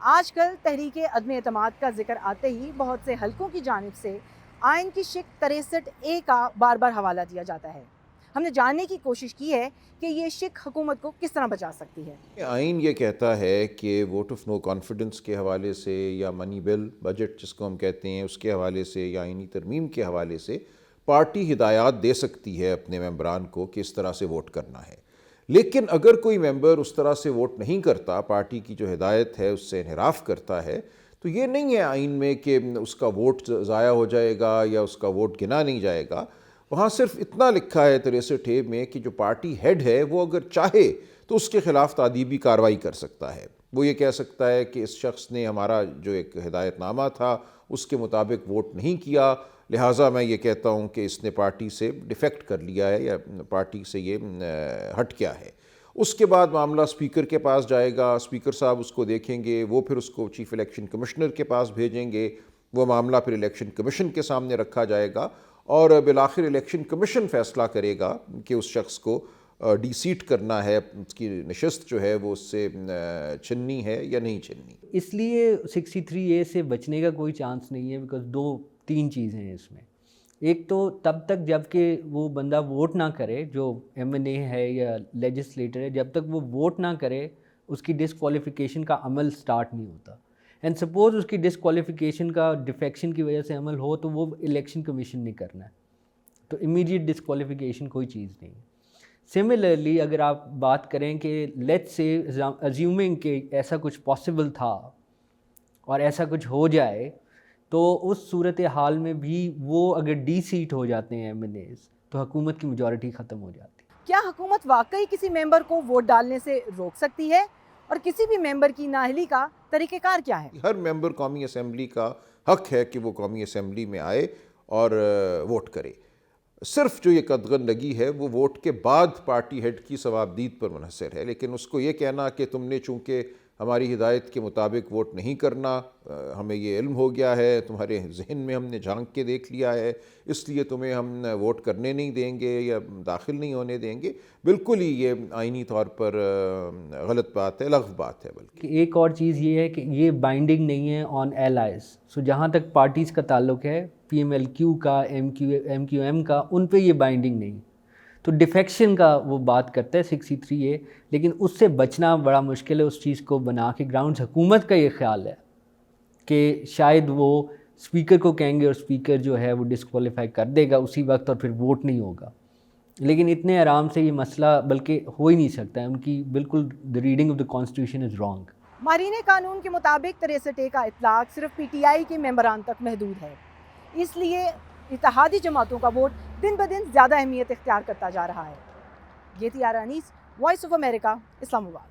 آج کل تحریک عدم اعتماد کا ذکر آتے ہی بہت سے حلقوں کی جانب سے آئین کی شق 63A کا بار بار حوالہ دیا جاتا ہے۔ ہم نے جاننے کی کوشش کی ہے کہ یہ شق حکومت کو کس طرح بچا سکتی ہے۔ آئین یہ کہتا ہے کہ ووٹ آف نو کانفیڈنس کے حوالے سے یا منی بل بجٹ جس کو ہم کہتے ہیں اس کے حوالے سے یا آئینی ترمیم کے حوالے سے پارٹی ہدایات دے سکتی ہے اپنے ممبران کو کہ اس طرح سے ووٹ کرنا ہے۔ لیکن اگر کوئی ممبر اس طرح سے ووٹ نہیں کرتا، پارٹی کی جو ہدایت ہے اس سے انحراف کرتا ہے، تو یہ نہیں ہے آئین میں کہ اس کا ووٹ ضائع ہو جائے گا یا اس کا ووٹ گنا نہیں جائے گا۔ وہاں صرف اتنا لکھا ہے 63A میں کہ جو پارٹی ہیڈ ہے وہ اگر چاہے تو اس کے خلاف تادیبی کارروائی کر سکتا ہے۔ وہ یہ کہہ سکتا ہے کہ اس شخص نے ہمارا جو ایک ہدایت نامہ تھا اس کے مطابق ووٹ نہیں کیا، لہٰذا میں یہ کہتا ہوں کہ اس نے پارٹی سے ڈیفیکٹ کر لیا ہے یا پارٹی سے یہ ہٹ گیا ہے۔ اس کے بعد معاملہ اسپیکر کے پاس جائے گا، اسپیکر صاحب اس کو دیکھیں گے، وہ پھر اس کو چیف الیکشن کمشنر کے پاس بھیجیں گے، وہ معاملہ پھر الیکشن کمیشن کے سامنے رکھا جائے گا اور بالآخر الیکشن کمیشن فیصلہ کرے گا کہ اس شخص کو ڈی سیٹ کرنا ہے، اس کی نشست جو ہے وہ اس سے چھننی ہے یا نہیں چھننی۔ اس لیے 63A سے بچنے کا کوئی چانس نہیں ہے، بیکاز تین چیزیں ہیں اس میں۔ ایک تو تب تک جب کہ وہ بندہ ووٹ نہ کرے، جو M&A ہے یا لیجسلیٹر ہے، جب تک وہ ووٹ نہ کرے اس کی ڈسکوالیفیکیشن کا عمل سٹارٹ نہیں ہوتا۔ اینڈ سپوز اس کی ڈسکوالیفیکیشن کا ڈیفیکشن کی وجہ سے عمل ہو تو وہ الیکشن کمیشن نے کرنا ہے، تو امیڈیٹ ڈسکوالیفیکیشن کوئی چیز نہیں۔ سملرلی اگر آپ بات کریں کہ لیٹس سے ازیومنگ کہ ایسا کچھ پاسبل تھا اور ایسا کچھ ہو جائے، تو اس صورتحال میں بھی وہ اگر ڈی سیٹ ہو جاتے ہیں M&As تو حکومت کی میجورٹی ختم ہو جاتی ہے۔ کیا حکومت واقعی کسی ممبر کو ووٹ ڈالنے سے روک سکتی ہے؟ اور کسی بھی ممبر کی نااہلی کا طریقہ کار کیا ہے؟ ہر ممبر قومی اسمبلی کا حق ہے کہ وہ قومی اسمبلی میں آئے اور ووٹ کرے۔ صرف جو یہ قدغن لگی ہے وہ ووٹ کے بعد پارٹی ہیڈ کی ثوابدید پر منحصر ہے، لیکن اس کو یہ کہنا کہ تم نے چونکہ ہماری ہدایت کے مطابق ووٹ نہیں کرنا، ہمیں یہ علم ہو گیا ہے، تمہارے ذہن میں ہم نے جھانک کے دیکھ لیا ہے، اس لیے تمہیں ہم ووٹ کرنے نہیں دیں گے یا داخل نہیں ہونے دیں گے، بالکل ہی یہ آئینی طور پر غلط بات ہے، لغو بات ہے۔ بلکہ ایک اور چیز یہ ہے کہ یہ بائنڈنگ نہیں ہے آن ایلائز، سو جہاں تک پارٹیز کا تعلق ہے، PMLQ کا، MQM کا، ان پہ یہ بائنڈنگ نہیں۔ تو ڈیفیکشن کا وہ بات کرتا ہے 63A، لیکن اس سے بچنا بڑا مشکل ہے۔ اس چیز کو بنا کے گراؤنڈز حکومت کا یہ خیال ہے کہ شاید وہ اسپیکر کو کہیں گے اور اسپیکر جو ہے وہ ڈسکوالیفائی کر دے گا اسی وقت اور پھر ووٹ نہیں ہوگا، لیکن اتنے آرام سے یہ مسئلہ بلکہ ہو ہی نہیں سکتا ہے۔ ان کی بالکل the reading of the constitution is wrong۔ مارین قانون کے مطابق 63A کا اطلاق صرف PTI کے ممبران تک محدود ہے، اس لیے اتحادی جماعتوں کا ووٹ دن بدن زیادہ اہمیت اختیار کرتا جا رہا ہے۔ گیتی آرا انیس، وائس آف امریکہ، اسلام آباد۔